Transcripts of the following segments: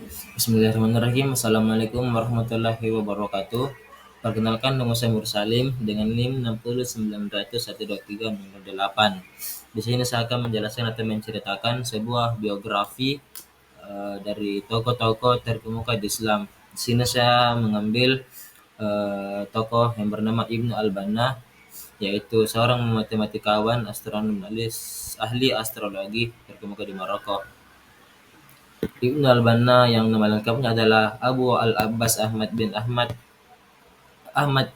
Bismillahirrahmanirrahim. Assalamualaikum warahmatullahi wabarakatuh. Perkenalkan, nama saya Mursalim dengan NIM 60900123008. Di sini saya akan menjelaskan atau menceritakan sebuah biografi dari tokoh-tokoh terkemuka di Islam. Di sini saya mengambil tokoh yang bernama Ibnu Al-Banna, yaitu seorang matematikawan, astronom, ahli astrologi terkemuka di Maroko. Ibnu Al-Banna yang nama lengkapnya adalah Abu Al-Abbas Ahmad bin Ahmad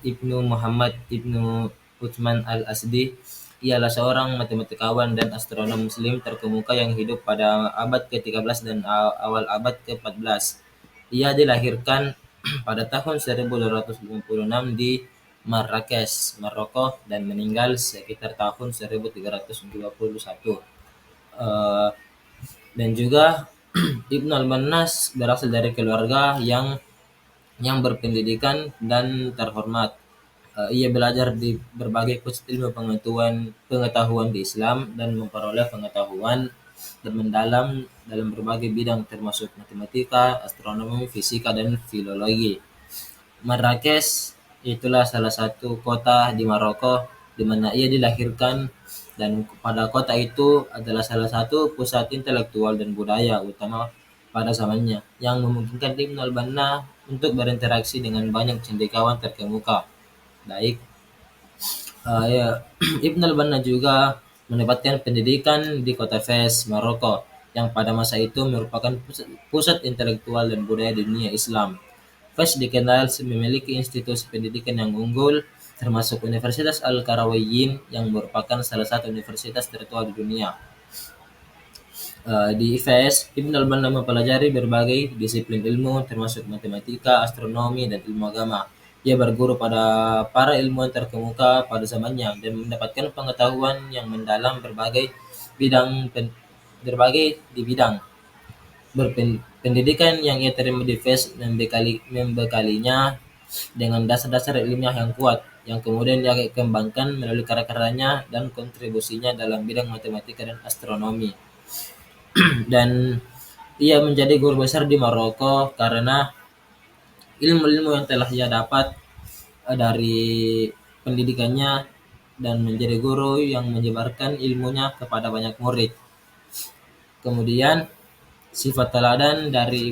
Ibnu Muhammad Ibnu Utsman Al-Asdi. Ialah seorang matematikawan dan astronom muslim terkemuka yang hidup pada abad ke-13 dan awal abad ke-14. Ia dilahirkan pada tahun 1256 di Marrakesh, Maroko, dan meninggal sekitar tahun 1321. Uh, dan juga Ibnu Al-Bannas berasal dari keluarga yang berpendidikan dan terhormat. Ia belajar di berbagai pusat ilmu pengetahuan di Islam dan memperoleh pengetahuan dan mendalam dalam berbagai bidang termasuk matematika, astronomi, fisika, dan filologi. Marrakesh itulah salah satu kota di Maroko di mana ia dilahirkan, dan pada kota itu adalah salah satu pusat intelektual dan budaya utama pada zamannya yang memungkinkan Ibnu Al-Banna untuk berinteraksi dengan banyak cendekiawan terkemuka. Baik, ya, Ibn al-Banna juga mendapatkan pendidikan di kota Fez, Maroko, yang pada masa itu merupakan pusat intelektual dan budaya di dunia Islam. Fez dikenal memiliki institusi pendidikan yang unggul, termasuk Universitas Al-Qarawiyyin yang merupakan salah satu universitas tertua di dunia. Di IFS, Ibn al-Banna mempelajari berbagai disiplin ilmu termasuk matematika, astronomi, dan ilmu agama. Ia berguru pada para ilmuwan terkemuka pada zamannya dan mendapatkan pengetahuan yang mendalam bidang berbagai di bidang pendidikan yang ia terima di FES membekalinya dengan dasar-dasar ilmiah yang kuat, yang kemudian ia kembangkan melalui karya-karyanya dan kontribusinya dalam bidang matematika dan astronomi. Dan ia menjadi guru besar di Maroko karena ilmu-ilmu yang telah ia dapat dari pendidikannya, dan menjadi guru yang menyebarkan ilmunya kepada banyak murid. Kemudian sifat teladan dari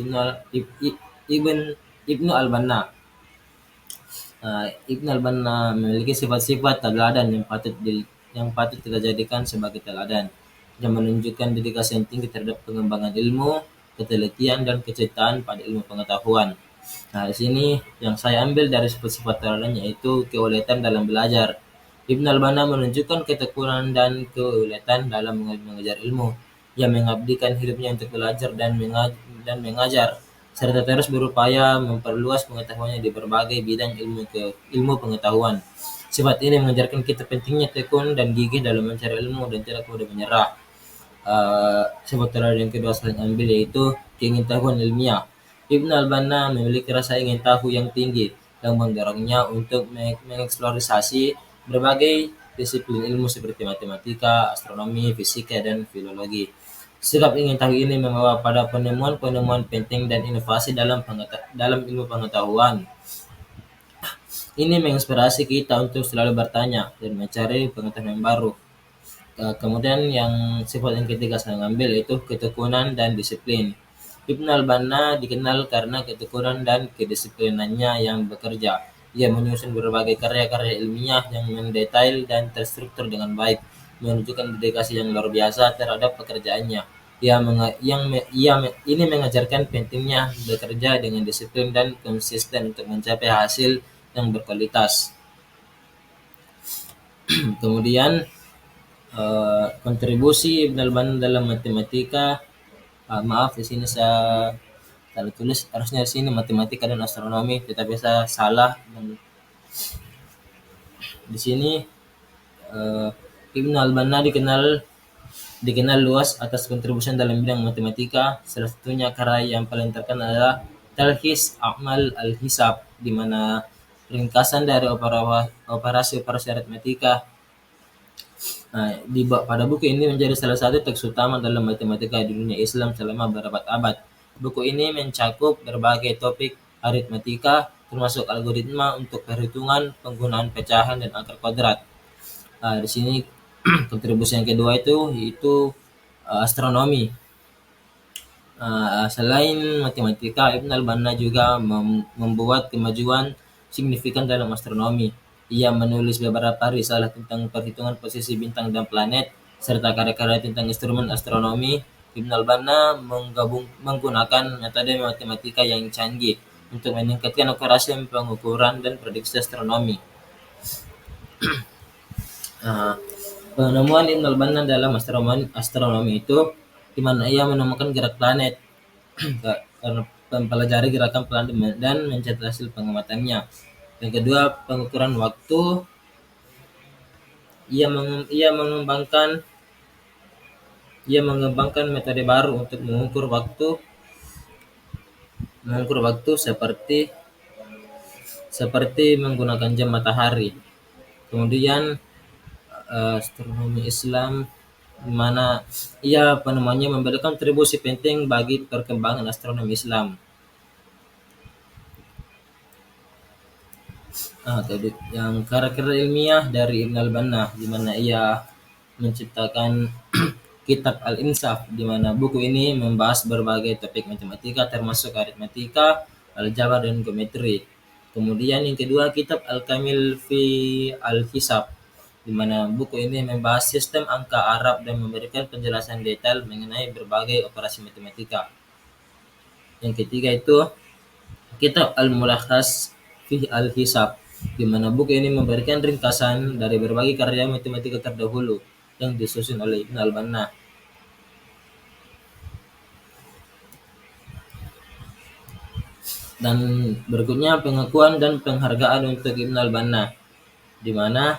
Ibnu Al-Banna. Ibnu Al-Banna memiliki sifat-sifat teladan yang patut kita jadikan sebagai teladan, yang menunjukkan dedikasi yang tinggi terhadap pengembangan ilmu, ketelitian, dan kecintaan pada ilmu pengetahuan. Nah, di sini yang saya ambil dari sifat-sifat teladan yaitu keuletan dalam belajar. Ibn al-Banna menunjukkan ketekunan dan keuletan dalam mengejar ilmu. Ia mengabdikan hidupnya untuk belajar dan mengajar, serta terus berupaya memperluas pengetahuannya di berbagai bidang ilmu pengetahuan. Sifat ini mengajarkan kita pentingnya tekun dan gigih dalam mencari ilmu dan tidak mudah menyerah. Sifat teladan yang kedua saya ambil yaitu keingintahuan ilmiah. Ibn al-Banna memiliki rasa ingin tahu yang tinggi yang mendorongnya untuk mengeksplorasi berbagai disiplin ilmu seperti matematika, astronomi, fisika, dan filologi. Sikap ingin tahu ini membawa pada penemuan-penemuan penting dan inovasi dalam ilmu pengetahuan. Ini menginspirasi kita untuk selalu bertanya dan mencari pengetahuan yang baru. Kemudian sifat yang ketiga saya ambil yaitu ketekunan dan disiplin. Ibn al-Banna dikenal karena ketekunan dan kedisiplinannya yang bekerja. Ia menyusun berbagai karya-karya ilmiah yang mendetail dan terstruktur dengan baik, menunjukkan dedikasi yang luar biasa terhadap pekerjaannya. Ini mengajarkan pentingnya bekerja dengan disiplin dan konsisten untuk mencapai hasil yang berkualitas. Kemudian kontribusi Ibn al-Banna dalam matematika, maaf di sini saya salah tulis, harusnya di sini matematika dan astronomi, tetapi saya salah. Dan di sini Ibn al-Banna dikenal luas atas kontribusi dalam bidang matematika. Salah satunya karya yang paling terkenal adalah Talkhis A'mal al-Hisab, di mana ringkasan dari operasi-operasi aritmatika. Pada buku ini menjadi salah satu teks utama dalam matematika di dunia Islam selama berabad-abad. Buku ini mencakup berbagai topik aritmatika, termasuk algoritma untuk perhitungan, penggunaan pecahan dan akar kuadrat. Di sini kontribusi yang kedua itu astronomi. Selain matematika, Ibn al-Banna juga membuat kemajuan signifikan dalam astronomi. Ia menulis beberapa risalah tentang perhitungan posisi bintang dan planet, serta karya-karya tentang instrumen astronomi. Ibn al-Banna menggunakan metode matematika yang canggih untuk meningkatkan akurasi pengukuran dan prediksi astronomi. Penemuan Ibn al-Banna dalam astronomi itu di mana ia menemukan gerak planet karena mempelajari gerakan planet dan mencatat hasil pengamatannya. Yang kedua, pengukuran waktu. Ia mengembangkan metode baru untuk mengukur waktu seperti menggunakan jam matahari. Kemudian astronomi Islam, di mana ia penemuannya memberikan kontribusi penting bagi perkembangan astronomi Islam. Yang karakter ilmiah dari Ibn al-Banna, di mana ia menciptakan Kitab Al-Insaf, di mana buku ini membahas berbagai topik matematika termasuk aritmatika, aljabar dan geometri. Kemudian yang kedua, Kitab Al-Kamil fi Al-Hisab, di mana buku ini membahas sistem angka Arab dan memberikan penjelasan detail mengenai berbagai operasi matematika. Yang ketiga itu Kitab Al-Mulakhas fi Al-Hisab, di mana buku ini memberikan ringkasan dari berbagai karya matematika terdahulu yang disusun oleh Ibn al-Banna. Dan berikutnya pengakuan dan penghargaan untuk Ibn al-Banna, di mana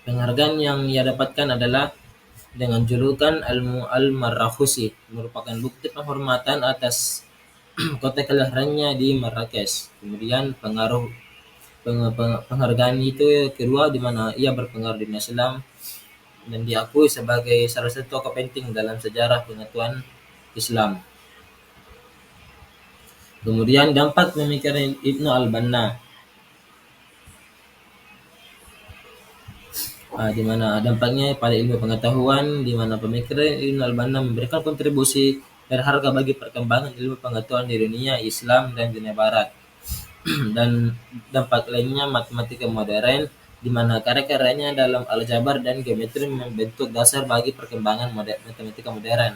penghargaan yang ia dapatkan adalah dengan julukan Al-Marrakhusi, merupakan bukti penghormatan atas kota kelahirannya di Marrakesh. Kemudian penghargaan itu kedua, di mana ia berpengaruh di Islam dan diakui sebagai salah satu tokoh penting dalam sejarah pengetahuan Islam. Kemudian dampak pemikiran Ibnu al-Banna, di mana dampaknya pada ilmu pengetahuan, di mana pemikiran Ibnu al-Banna memberikan kontribusi berharga bagi perkembangan ilmu pengetahuan di dunia Islam dan dunia Barat. Dan dampak lainnya matematika modern, di mana karya-karyanya dalam aljabar dan geometri membentuk dasar bagi perkembangan matematika modern.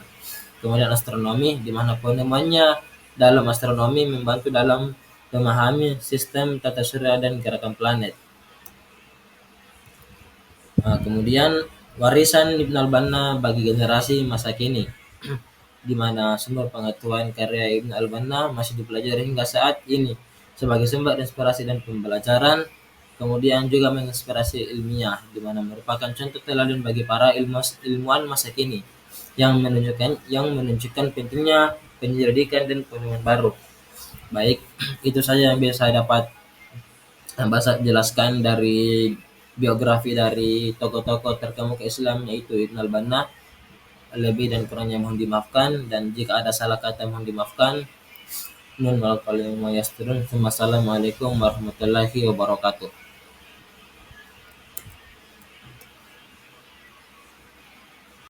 Kemudian astronomi, di mana penemuannya dalam astronomi membantu dalam memahami sistem tata surya dan gerakan planet. Kemudian warisan Ibn al-Banna bagi generasi masa kini, di mana sumber pengetahuan karya Ibn al-Banna masih dipelajari hingga saat ini sebagai sumber inspirasi dan pembelajaran. Kemudian juga menginspirasi ilmiah, di mana merupakan contoh teladan bagi para ilmuwan masa kini yang menunjukkan pentingnya penyelidikan dan penemuan baru. Baik, itu saja yang bisa saya dapat jelaskan dari biografi dari tokoh-tokoh terkemuka Islam, yaitu Ibn al-Banna. Lebih dan kurangnya mohon dimaafkan, dan jika ada salah kata mohon dimaafkan. Assalamualaikum warahmatullahi wabarakatuh.